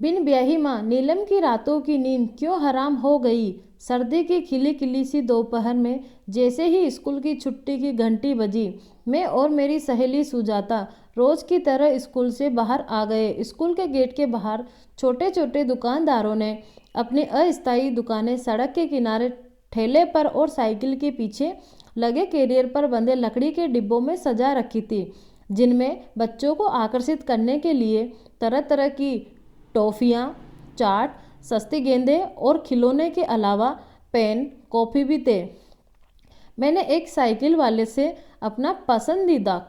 बिन ब्याही माँ, नीलम की रातों की नींद क्यों हराम हो गई। सर्दी की खिली खिली सी दोपहर में जैसे ही स्कूल की छुट्टी की घंटी बजी, मैं और मेरी सहेली सुजाता रोज की तरह स्कूल से बाहर आ गए। स्कूल के गेट के बाहर छोटे छोटे दुकानदारों ने अपनी अस्थायी दुकानें सड़क के किनारे ठेले पर और साइकिल के पीछे लगे कैरियर पर बंधे लकड़ी के डिब्बों में सजा रखी थी, जिनमें बच्चों को आकर्षित करने के लिए तरह तरह की टॉफ़ियाँ, चाट, सस्ती गेंदें और खिलौने के अलावा पेन, कॉफ़ी भी थे। मैंने एक साइकिल वाले से अपना पसंदीदा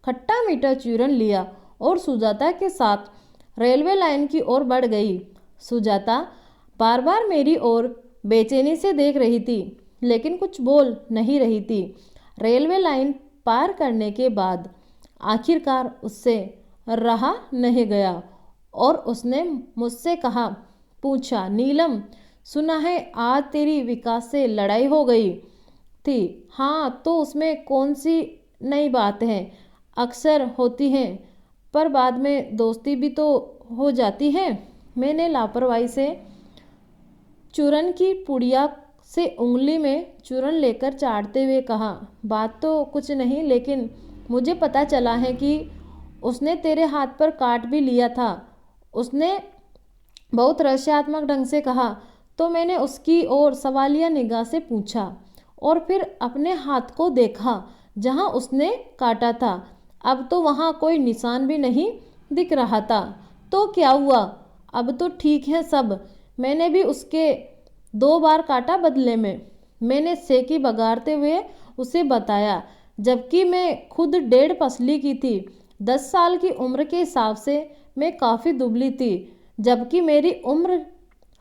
खट्टा मीठा चूरन लिया और सुजाता के साथ रेलवे लाइन की ओर बढ़ गई। सुजाता बार बार मेरी ओर बेचैनी से देख रही थी, लेकिन कुछ बोल नहीं रही थी। रेलवे लाइन पार करने के बाद आखिरकार उससे रहा नहीं गया और उसने मुझसे पूछा, नीलम, सुना है आज तेरी विकास से लड़ाई हो गई थी। हाँ, तो उसमें कौन सी नई बात है। अक्सर होती हैं, पर बाद में दोस्ती भी तो हो जाती है। मैंने लापरवाही से चूरन की पुड़िया से उंगली में चूरन लेकर चाटते हुए कहा, बात तो कुछ नहीं, लेकिन मुझे पता चला है कि उसने तेरे हाथ पर काट भी लिया था। उसने बहुत रहस्यात्मक ढंग से कहा। तो मैंने उसकी ओर सवालिया निगाह से पूछा और फिर अपने हाथ को देखा जहां उसने काटा था। अब तो वहां कोई निशान भी नहीं दिख रहा था। तो क्या हुआ? अब तो ठीक है सब। मैंने भी उसके 2 बार काटा बदले में, मैंने सेकी बगाड़ते हुए उसे बताया, जबकि मैं खुद 1.5 पसली की थी। 10 साल की उम्र के हिसाब से मैं काफ़ी दुबली थी, जबकि मेरी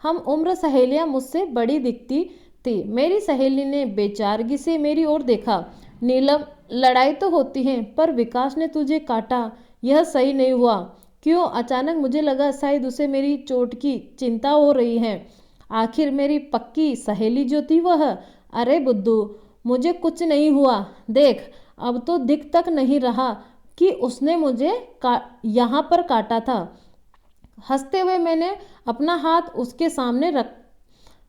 हम उम्र सहेलियां मुझसे बड़ी दिखती थी। मेरी सहेली ने बेचारगी से मेरी ओर देखा। नीलम, लड़ाई तो होती है, पर विकास ने तुझे काटा, यह सही नहीं हुआ। क्यों? अचानक मुझे लगा शायद उसे मेरी चोट की चिंता हो रही है। आखिर मेरी पक्की सहेली जो थी वह। अरे बुद्धू, मुझे कुछ नहीं हुआ। देख, अब तो दिख तक नहीं रहा कि उसने मुझे यहाँ पर काटा था। हंसते हुए मैंने अपना हाथ उसके सामने रख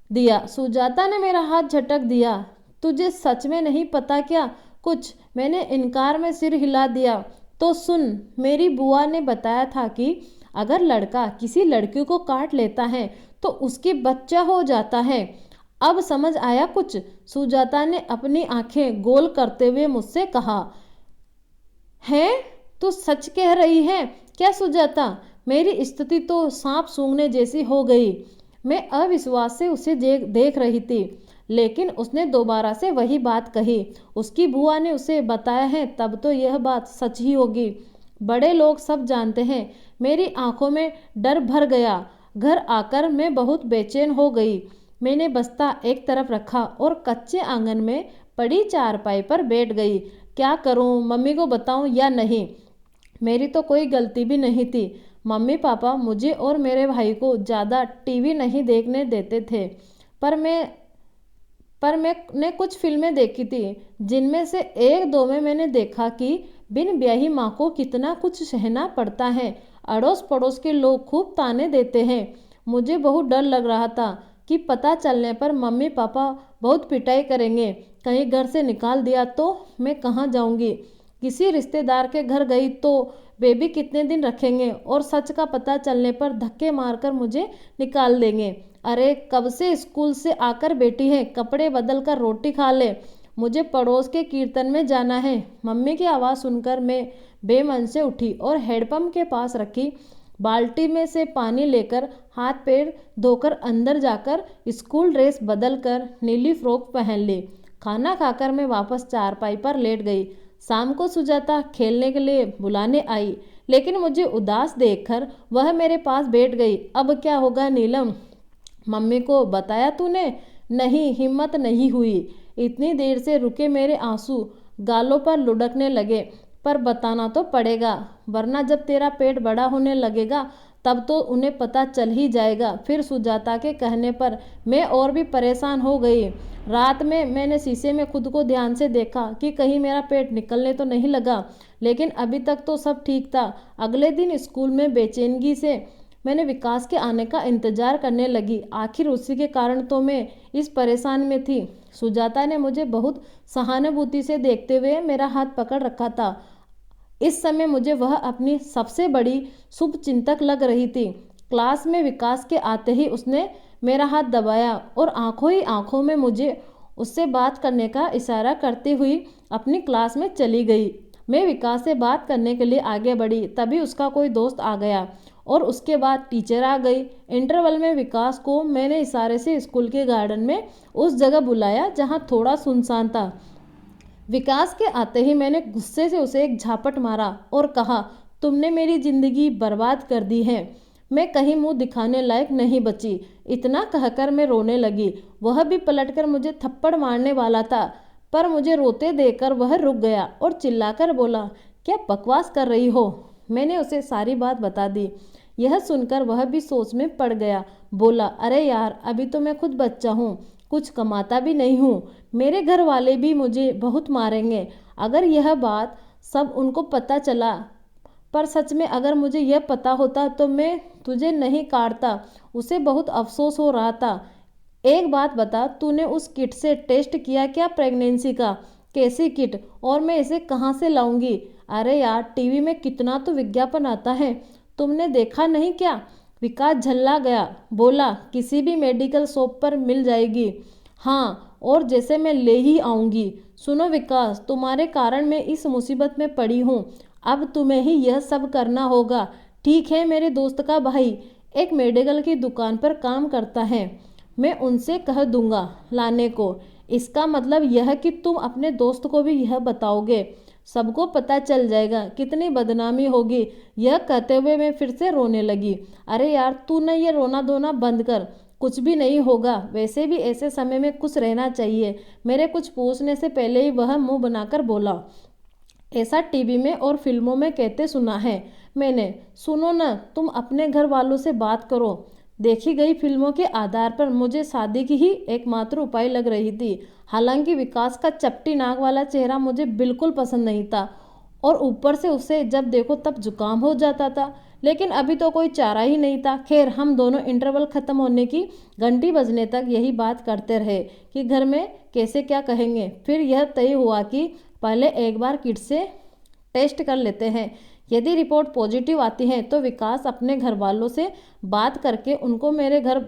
दिया। सुजाता ने मेरा हाथ झटक दिया। तुझे सच में नहीं पता क्या कुछ? मैंने इनकार में सिर हिला दिया। तो सुन, मेरी बुआ ने बताया था कि अगर लड़का किसी लड़की को काट लेता है तो उसके बच्चा हो जाता है। अब समझ आया कुछ? सुजाता ने अपनी आंखें गोल करते हुए मुझसे कहा। है, तू सच कह रही है क्या सुजाता? मेरी स्थिति तो सांप सूंघने जैसी हो गई। मैं अविश्वास से उसे देख रही थी, लेकिन उसने दोबारा से वही बात कही। उसकी बुआ ने उसे बताया है, तब तो यह बात सच ही होगी। बड़े लोग सब जानते हैं। मेरी आंखों में डर भर गया। घर आकर मैं बहुत बेचैन हो गई। मैंने बस्ता एक तरफ रखा और कच्चे आंगन में पड़ी चारपाई पर बैठ गई। क्या करूं? मम्मी को बताऊं या नहीं? मेरी तो कोई गलती भी नहीं थी। मम्मी पापा मुझे और मेरे भाई को ज़्यादा टीवी नहीं देखने देते थे, पर मैंने कुछ फिल्में देखी थी, जिनमें से एक दो में मैंने देखा कि बिन ब्याही माँ को कितना कुछ सहना पड़ता है। अड़ोस पड़ोस के लोग खूब ताने देते हैं। मुझे बहुत डर लग रहा था कि पता चलने पर मम्मी पापा बहुत पिटाई करेंगे। कहीं घर से निकाल दिया तो मैं कहाँ जाऊँगी? किसी रिश्तेदार के घर गई तो बेबी कितने दिन रखेंगे और सच का पता चलने पर धक्के मारकर मुझे निकाल देंगे। अरे, कब से स्कूल से आकर बैठी है, कपड़े बदल कर रोटी खा ले, मुझे पड़ोस के कीर्तन में जाना है। मम्मी की आवाज़ सुनकर मैं बेमन से उठी और हैंडपंप के पास रखी बाल्टी में से पानी लेकर हाथ पैर धोकर अंदर जाकर स्कूल ड्रेस बदल कर नीली फ्रॉक पहन ली। खाना खाकर मैं वापस चारपाई पर लेट गई। शाम को सुजाता खेलने के लिए बुलाने आई, लेकिन मुझे उदास देखकर वह मेरे पास बैठ गई। अब क्या होगा नीलम? मम्मी को बताया तूने? नहीं, हिम्मत नहीं हुई। इतनी देर से रुके मेरे आंसू गालों पर लुढ़कने लगे। पर बताना तो पड़ेगा, वरना जब तेरा पेट बड़ा होने लगेगा तब तो उन्हें पता चल ही जाएगा। फिर सुजाता के कहने पर मैं और भी परेशान हो गई। रात में मैंने शीशे में खुद को ध्यान से देखा कि कहीं मेरा पेट निकलने तो नहीं लगा, लेकिन अभी तक तो सब ठीक था। अगले दिन स्कूल में बेचैनगी से मैंने विकास के आने का इंतजार करने लगी। आखिर उसी के कारण तो मैं इस परेशान में थी। सुजाता ने मुझे बहुत सहानुभूति से देखते हुए मेरा हाथ पकड़ रखा था। इस समय मुझे वह अपनी सबसे बड़ी शुभ चिंतक लग रही थी। क्लास में विकास के आते ही उसने मेरा हाथ दबाया और आंखों ही आंखों में मुझे उससे बात करने का इशारा करती हुई अपनी क्लास में चली गई। मैं विकास से बात करने के लिए आगे बढ़ी, तभी उसका कोई दोस्त आ गया और उसके बाद टीचर आ गई। इंटरवल में विकास को मैंने इशारे से स्कूल के गार्डन में उस जगह बुलाया जहाँ थोड़ा सुनसान था। विकास के आते ही मैंने गुस्से से उसे एक झापट मारा और कहा, तुमने मेरी जिंदगी बर्बाद कर दी है। मैं कहीं मुंह दिखाने लायक नहीं बची। इतना कहकर मैं रोने लगी। वह भी पलटकर मुझे थप्पड़ मारने वाला था, पर मुझे रोते देखकर वह रुक गया और चिल्लाकर बोला, क्या बकवास कर रही हो। मैंने उसे सारी बात बता दी। यह सुनकर वह भी सोच में पड़ गया। बोला, अरे यार, अभी तो मैं खुद बच्चा हूँ, कुछ कमाता भी नहीं हूँ। मेरे घर वाले भी मुझे बहुत मारेंगे अगर यह बात सब उनको पता चला। पर सच में अगर मुझे यह पता होता तो मैं तुझे नहीं काटता। उसे बहुत अफसोस हो रहा था। एक बात बता, तूने उस किट से टेस्ट किया क्या प्रेगनेंसी का? कैसी किट? और मैं इसे कहाँ से लाऊंगी? अरे यार, टीवी में कितना तो विज्ञापन आता है, तुमने देखा नहीं क्या? विकास झल्ला गया। बोला, किसी भी मेडिकल शॉप पर मिल जाएगी। हाँ, और जैसे मैं ले ही आऊँगी। सुनो विकास, तुम्हारे कारण मैं इस मुसीबत में पड़ी हूँ। अब तुम्हें ही यह सब करना होगा। ठीक है, मेरे दोस्त का भाई एक मेडिकल की दुकान पर काम करता है, मैं उनसे कह दूंगा लाने को। इसका मतलब यह कि तुम अपने दोस्त को भी यह बताओगे, सबको पता चल जाएगा, कितनी बदनामी होगी। यह कहते हुए मैं फिर से रोने लगी। अरे यार, तू न ये रोना धोना बंद कर, कुछ भी नहीं होगा। वैसे भी ऐसे समय में खुश रहना चाहिए। मेरे कुछ पूछने से पहले ही वह मुंह बनाकर बोला, ऐसा टीवी में और फिल्मों में कहते सुना है मैंने। सुनो न, तुम अपने घर वालों से बात करो। देखी गई फिल्मों के आधार पर मुझे शादी की ही एकमात्र उपाय लग रही थी। हालांकि विकास का चपटी नाक वाला चेहरा मुझे बिल्कुल पसंद नहीं था और ऊपर से उसे जब देखो तब जुकाम हो जाता था। लेकिन अभी तो कोई चारा ही नहीं था। खैर, हम दोनों इंटरवल ख़त्म होने की घंटी बजने तक यही बात करते रहे कि घर में कैसे क्या कहेंगे। फिर यह तय हुआ कि पहले एक बार किट से टेस्ट कर लेते हैं। यदि रिपोर्ट पॉजिटिव आती है तो विकास अपने घर वालों से बात करके उनको मेरे घर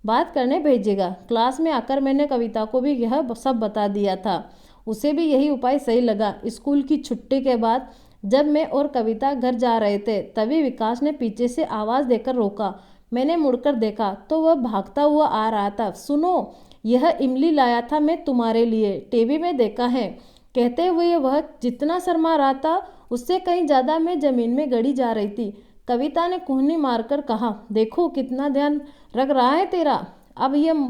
बात करने भेजेगा। क्लास में आकर मैंने कविता को भी यह सब बता दिया था। उसे भी यही उपाय सही लगा। स्कूल की छुट्टी के बाद जब मैं और कविता घर जा रहे थे, तभी विकास ने पीछे से आवाज़ देकर रोका। मैंने मुड़कर देखा तो वह भागता हुआ आ रहा था। सुनो, यह इमली लाया था मैं तुम्हारे लिए, टीवी में देखा है। कहते हुए वह जितना शर्मा रहा था उससे कहीं ज़्यादा मैं ज़मीन में गड़ी जा रही थी। कविता ने कुहनी मारकर कहा, देखो कितना ध्यान रख रहा है तेरा, अब यह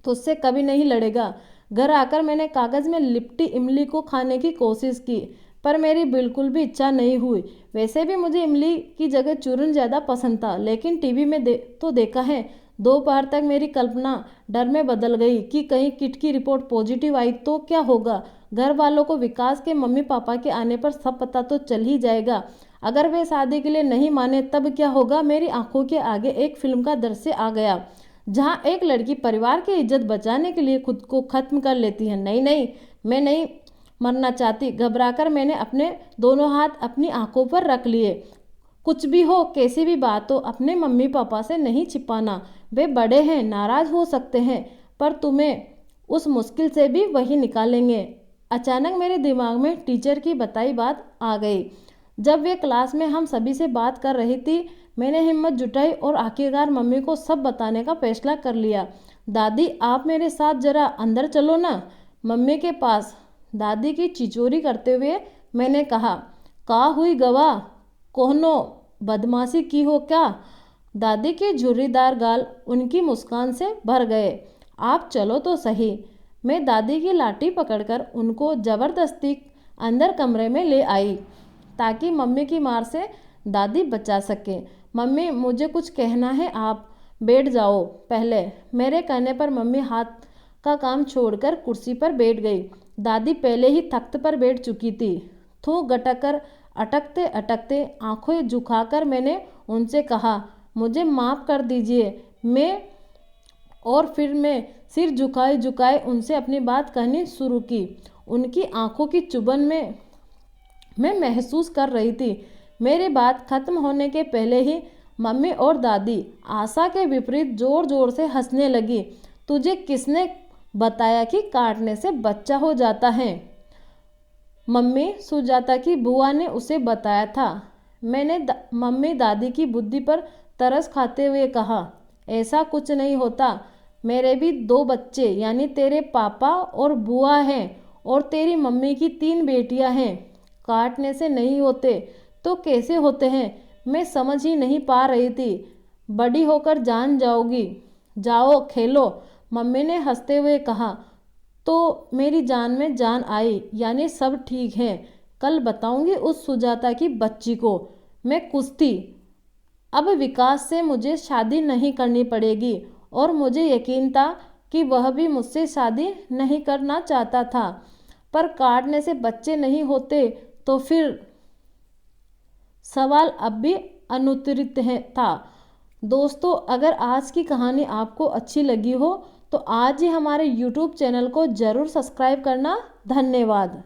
तुझसे कभी नहीं लड़ेगा। घर आकर मैंने कागज़ में लिपटी इमली को खाने की कोशिश की, पर मेरी बिल्कुल भी इच्छा नहीं हुई। वैसे भी मुझे इमली की जगह चूरन ज़्यादा पसंद था, लेकिन टीवी में तो देखा है। दोपहर तक मेरी कल्पना डर में बदल गई कि कहीं किट की रिपोर्ट पॉजिटिव आई तो क्या होगा। घर वालों को विकास के मम्मी पापा के आने पर सब पता तो चल ही जाएगा। अगर वे शादी के लिए नहीं माने तब क्या होगा। मेरी आंखों के आगे एक फिल्म का दृश्य आ गया, जहाँ एक लड़की परिवार की इज्जत बचाने के लिए खुद को खत्म कर लेती है। नहीं नहीं, मैं नहीं मरना चाहती। घबराकर मैंने अपने दोनों हाथ अपनी आंखों पर रख लिए। कुछ भी हो, कैसी भी बात हो, अपने मम्मी पापा से नहीं छिपाना। वे बड़े हैं, नाराज हो सकते हैं, पर तुम्हें उस मुश्किल से भी वही निकालेंगे। अचानक मेरे दिमाग में टीचर की बताई बात आ गई। जब वे क्लास में हम सभी से बात कर रही थी, मैंने हिम्मत जुटाई और आखिरकार मम्मी को सब बताने का फैसला कर लिया। दादी, आप मेरे साथ जरा अंदर चलो ना, मम्मी के पास। दादी की चिचोरी करते हुए मैंने कहा, का हुई गवाह, कोहनो बदमाशी की हो क्या? दादी के झुर्रीदार गाल उनकी मुस्कान से भर गए। आप चलो तो सही। मैं दादी की लाठी पकड़कर उनको ज़बरदस्ती अंदर कमरे में ले आई ताकि मम्मी की मार से दादी बचा सके। मम्मी, मुझे कुछ कहना है, आप बैठ जाओ पहले। मेरे कहने पर मम्मी हाथ का काम छोड़कर कुर्सी पर बैठ गई। दादी पहले ही तख्त पर बैठ चुकी थी। थूक गटक कर अटकते अटकते आंखें झुकाकर मैंने उनसे कहा, मुझे माफ़ कर दीजिए। फिर मैं सिर झुकाए झुकाए उनसे अपनी बात कहनी शुरू की। उनकी आंखों की चुभन में मैं महसूस कर रही थी। मेरी बात खत्म होने के पहले ही मम्मी और दादी आशा के विपरीत जोर जोर से हंसने लगी। तुझे किसने बताया कि काटने से बच्चा हो जाता है? मम्मी, सुजाता की बुआ ने उसे बताया था। मैंने मम्मी दादी की बुद्धि पर तरस खाते हुए कहा, ऐसा कुछ नहीं होता। मेरे भी 2 बच्चे यानी तेरे पापा और बुआ हैं और तेरी मम्मी की 3 बेटियां हैं। काटने से नहीं होते तो कैसे होते हैं? मैं समझ ही नहीं पा रही थी। बड़ी होकर जान जाओगी। जाओ खेलो, मम्मी ने हंसते हुए कहा। तो मेरी जान में जान आई, यानी सब ठीक है। कल बताऊंगी उस सुजाता की बच्ची को मैं कुछ थी। अब विकास से मुझे शादी नहीं करनी पड़ेगी और मुझे यकीन था कि वह भी मुझसे शादी नहीं करना चाहता था। पर काटने से बच्चे नहीं होते तो फिर सवाल अब भी अनुत्तरित था। दोस्तों, अगर आज की कहानी आपको अच्छी लगी हो तो आज ही हमारे YouTube चैनल को ज़रूर सब्सक्राइब करना। धन्यवाद।